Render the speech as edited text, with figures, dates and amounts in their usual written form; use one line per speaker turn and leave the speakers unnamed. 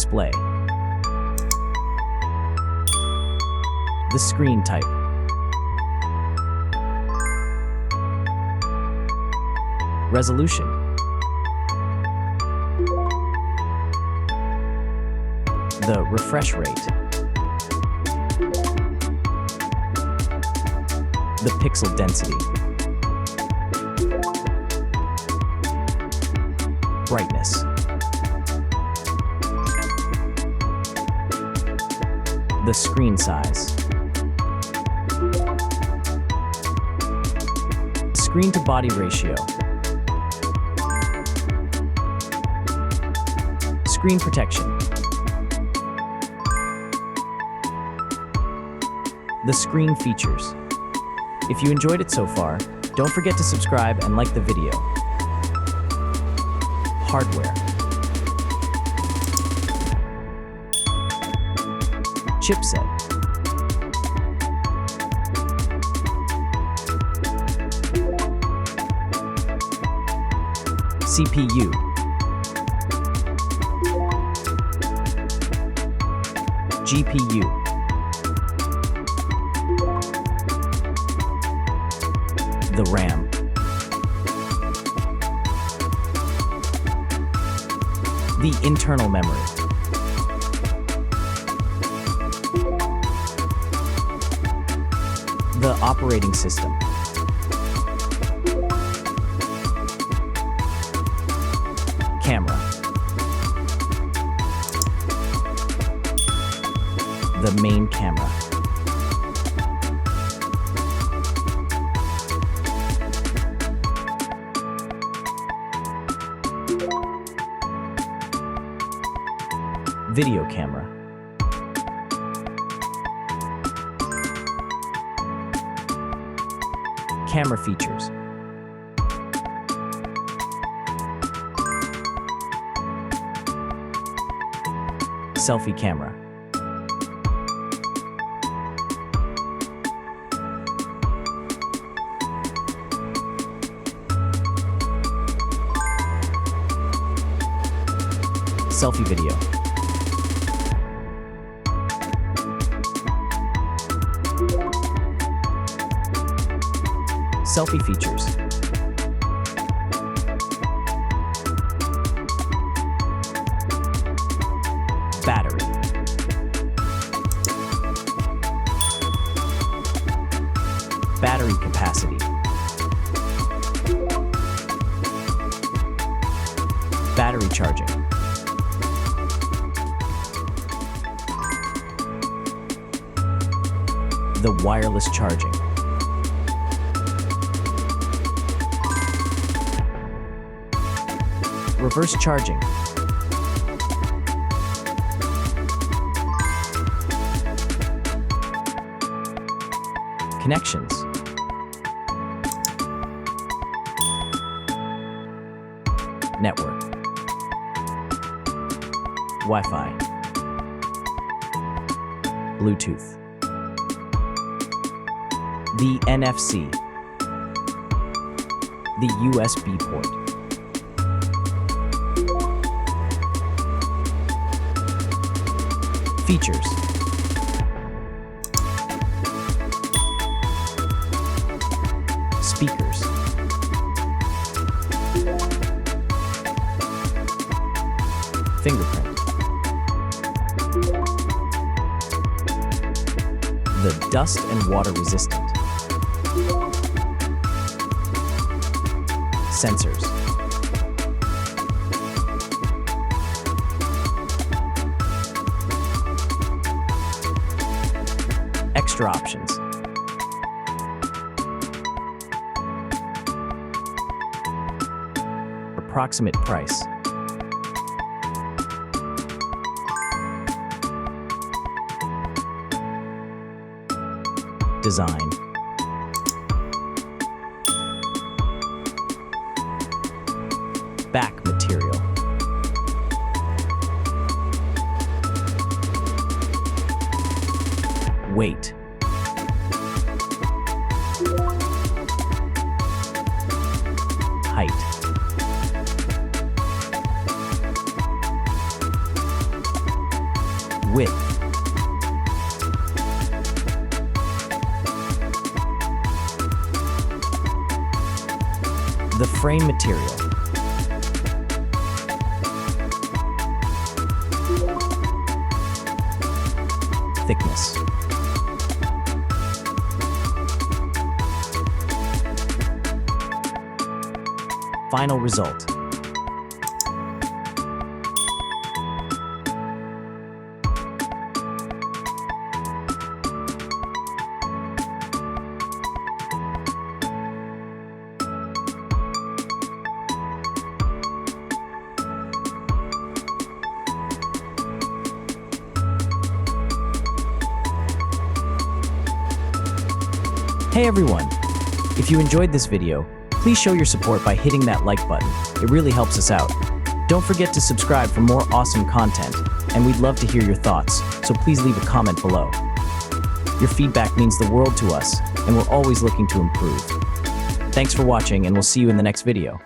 Display. The screen type. Resolution. The refresh rate. The pixel density. Brightness. The screen size. Screen to body ratio. Screen protection. The screen features. If you enjoyed it so far, don't forget to subscribe and like the video. Hardware. Chipset. CPU. GPU. The RAM. The internal memory. The operating system. Camera. The main camera. Video camera. Camera features. Selfie camera. Selfie video. Selfie features. Battery. Battery capacity. Battery charging. The wireless charging. Reverse charging. Connections. Network. Wi-Fi. Bluetooth. The NFC. The USB port. Features. Speakers. Fingerprint. The dust and water resistant. Sensors. Extra options. Approximate price. Design. Back material. Weight. Height. The frame material. Thickness. Final result. Hey everyone! If you enjoyed this video, please show your support by hitting that like button. It really helps us out. Don't forget to subscribe for more awesome content, and we'd love to hear your thoughts, so please leave a comment below. Your feedback means the world to us, and we're always looking to improve. Thanks for watching, and we'll see you in the next video.